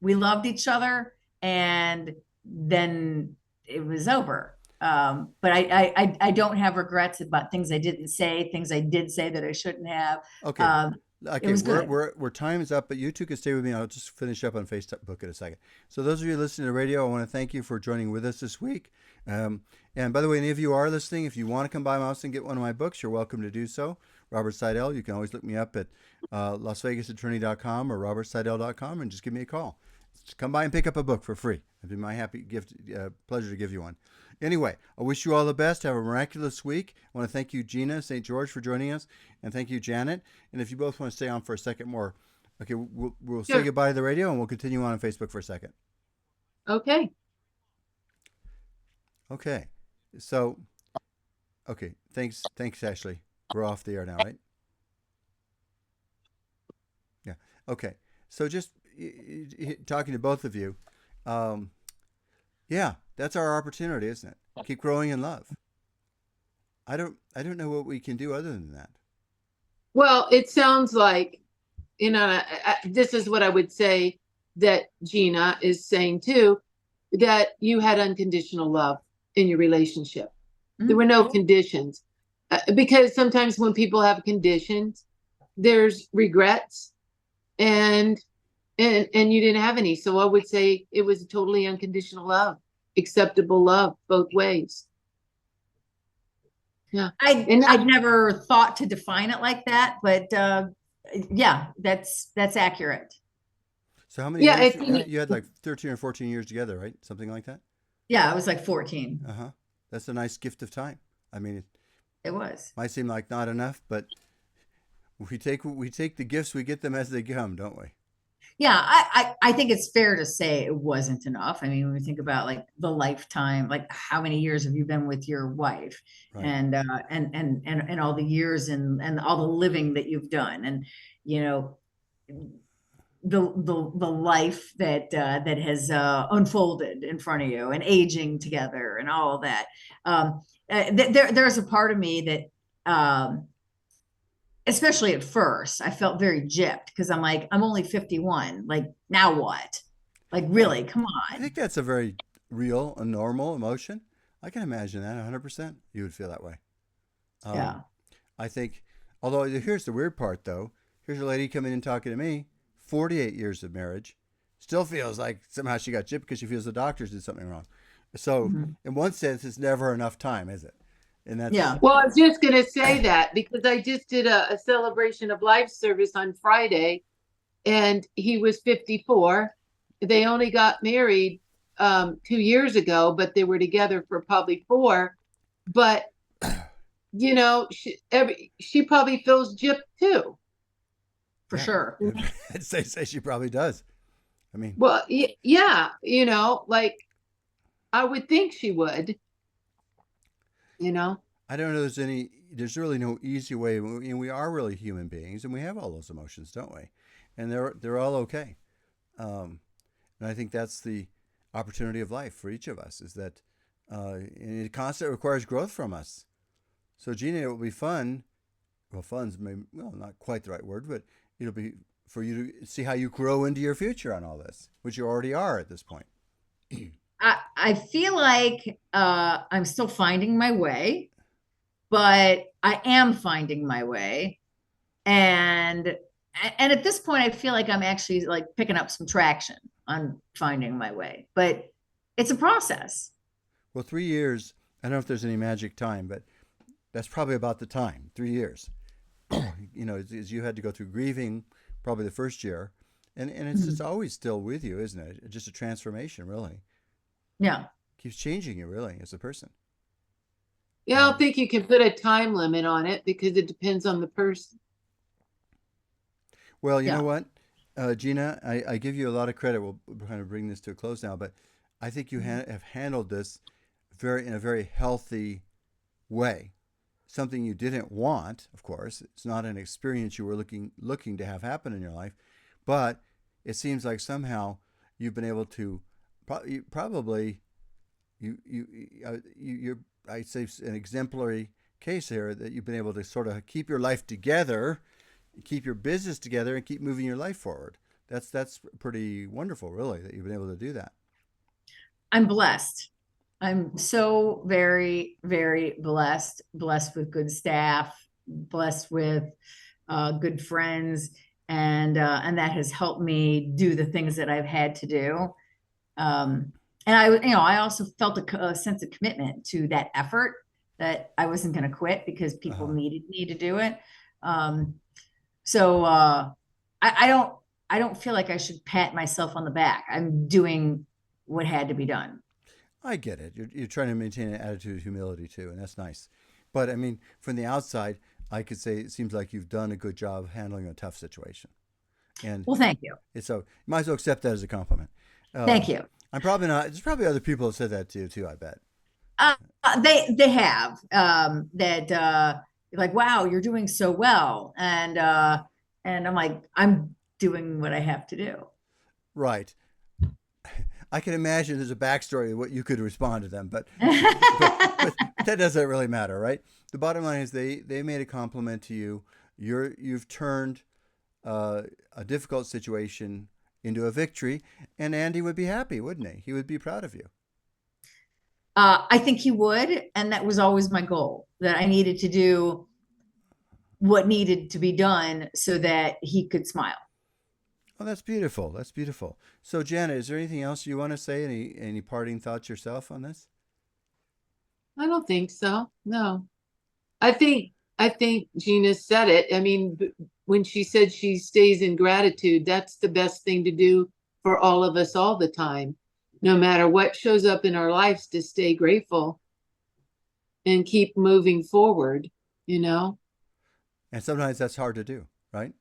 We loved each other, and then it was over. But I don't have regrets about things I didn't say, things I did say that I shouldn't have. Okay. It was good. We're time is up, but you two can stay with me. I'll just finish up on Facebook in a second. So those of you listening to radio, I want to thank you for joining with us this week. And by the way, any of you are listening, if you want to come by my house and get one of my books, you're welcome to do so. Robert Sidell. You can always look me up at LasVegasAttorney.com or RobertSidell.com and just give me a call. Just come by and pick up a book for free. It'd be my pleasure to give you one. Anyway, I wish you all the best. Have a miraculous week. I want to thank you, Gina St. George, for joining us, and thank you, Janet. And if you both want to stay on for a second more, okay, we'll say goodbye to the radio, and we'll continue on Facebook for a second. Okay. Okay. So, okay. Thanks, Ashley. We're off the air now, right? Yeah. Okay. So just talking to both of you, yeah, that's our opportunity, isn't it? Keep growing in love. I don't know what we can do other than that. Well, it sounds like, this is what I would say that Gina is saying too, that you had unconditional love in your relationship. Mm-hmm. There were no conditions. Because sometimes when people have conditions, there's regrets, and you didn't have any. So I would say it was totally unconditional love, acceptable love both ways. Yeah. And I'd never thought to define it like that, but yeah, that's accurate. So how many yeah, years? it's, You had like 13 or 14 years together, right? Something like that? Yeah, it was like 14. Uh huh. That's a nice gift of time. I mean, it It was. might seem like not enough, but we take the gifts, we get them as they come, don't we? Yeah, I think it's fair to say it wasn't enough. I mean, when we think about like the lifetime, like how many years have you been with your wife, Right. and all the years and all the living that you've done, and you know the life that has unfolded in front of you, and aging together, and all of that. There's a part of me that especially at first, I felt very gypped because I'm like, I'm only 51. Like, now what? Like, Yeah. really? Come I on. think that's a very real and normal emotion. I can imagine that 100%. You would feel that way. Yeah. I think, although here's the weird part though. Here's a lady coming in talking to me, 48 years of marriage, still feels like somehow she got gypped because she feels the doctors did something wrong. So, Mhm. in one sense, it's never enough time, is it? And that's Yeah. well, I was just going to say that because I just did a celebration of life service on Friday, and he was 54. They only got married 2 years ago, but they were together for probably 4. But she probably feels gypped too. For yeah. sure. I'd say she probably does. I mean, Well, yeah, like I would think she would. You know. I don't know. There's really no easy way. We are really human beings, and we have all those emotions, don't we? And they're all okay. Um, and I think that's the opportunity of life for each of us is that and it constantly requires growth from us. So, Gina, it will be fun. Well, fun's maybe not quite the right word, but it'll be for you to see how you grow into your future on all this, which you already are at this point. I feel like I'm still finding my way, but I am finding my way. And and at this point, I feel like I'm actually like picking up some traction on finding my way. But it's a process. Well, 3 years. I don't know if there's any magic time, but that's probably about the time. 3 years. As you had to go through grieving, probably the first year, and it's Mhm. just always still with you, isn't it? Just a transformation, really. Yeah. Keeps changing you, really, as a person. Yeah, I don't think you can put a time limit on it because it depends on the person. Well, you know Yeah. what, Gina, I give you a lot of credit. We'll kind of bring this to a close now, but I think you have handled this in a very healthy way. Something you didn't want, of course. It's not an experience you were looking to have happen in your life, but it seems like somehow you've been able to probably you're I'd say an exemplary case here that you've been able to sort of keep your life together, keep your business together, and keep moving your life forward. That's pretty wonderful, really, that you've been able to do that. I'm blessed. I'm so very, very blessed, blessed with good staff, blessed with good friends, and that has helped me do the things that I've had to do. And I also felt a sense of commitment to that effort that I wasn't going to quit because people Uh-huh. needed me to do it. Um, so I don't feel like I should pat myself on the back. I'm doing what had to be done. I get it. You're trying to maintain an attitude of humility too, and that's nice. But I mean, from the outside, I could say it seems like you've done a good job handling a tough situation, and Well, thank you. so you might as well accept that as a compliment. Thank Um, you. I'm probably not. There's probably other people that said that to you too. I bet. They have that like, wow, you're doing so well, and I'm like, I'm doing what I have to do. Right. I can imagine there's a backstory of what you could respond to them, but that doesn't really matter, right? The bottom line is they made a compliment to you. You've turned a difficult situation into a victory, and Andy would be happy, wouldn't he? He would be proud of you. I think he would, and that was always my goal. That I needed to do what needed to be done so that he could smile. Oh, that's beautiful. That's beautiful. So, Janet, is there anything else you want to say? Any parting thoughts yourself on this? I don't think so. No. I think Gina said it. I mean, when she said she stays in gratitude, that's the best thing to do for all of us all the time. No matter what shows up in our lives, to stay grateful and keep moving forward, you know? And sometimes that's hard to do, right?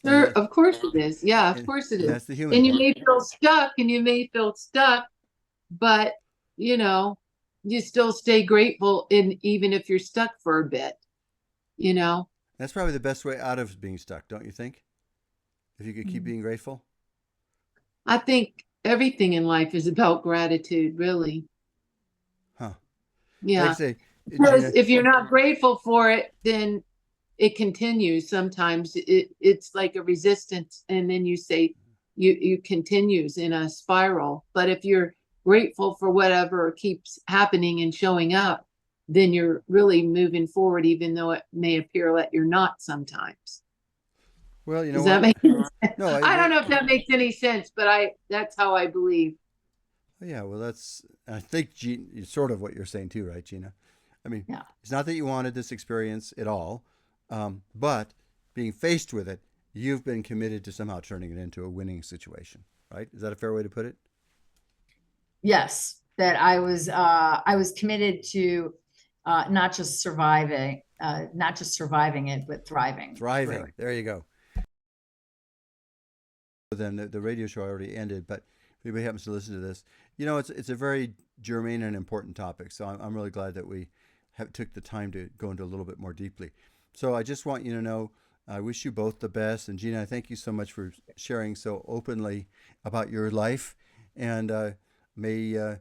And Sure, of course it is. Yeah, of and course it is. that's the human And you part. may feel stuck and you may feel stuck, but you know, you still stay grateful in even if you're stuck for a bit, you know? That's probably the best way out of being stuck, don't you think? If you could keep being grateful. I think everything in life is about gratitude, really. Huh. Like I Yeah. say, Because Gina, if you're not grateful for it, then it continues. Sometimes it's like a resistance, and then you say you continues in a spiral. But if you're grateful for whatever keeps happening and showing up, then you're really moving forward, even though it may appear that you're not sometimes. well, you know Does that what? make sense? No, I don't know if that makes any sense, but that's how I believe. yeah, well, I think, sort of what you're saying too, right, Gina? I mean, Yeah. it's not that you wanted this experience at all, but being faced with it, you've been committed to somehow turning it into a winning situation, right? Is that a fair way to put it? Yes, that I was committed to not just surviving it, but thriving through Thriving. it. There you go. Then the radio show already ended, but if anybody happens to listen to this, you know, it's a very germane and important topic. So I'm really glad that we took the time to go into a little bit more deeply. So I just want you to know, I wish you both the best. And Gina, thank you so much for sharing so openly about your life. And may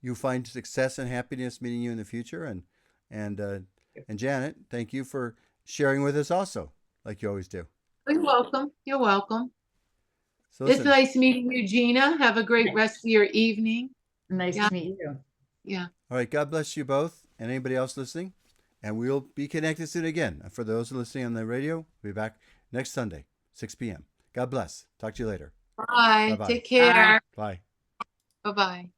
you find success and happiness meeting you in the future. And and Janet, thank you for sharing with us also, like you always do. You're welcome. You're welcome. So It's listen, nice meeting you, Gina. Have a great rest of your evening. Nice Yeah, to meet you. yeah. all right, God bless you both and anybody else listening. And we'll be connected soon again. For those listening on the radio, we'll be back next Sunday, 6 p.m. God bless. Talk to you later. Bye Bye. bye. Take Bye. care. Bye. Bye-bye.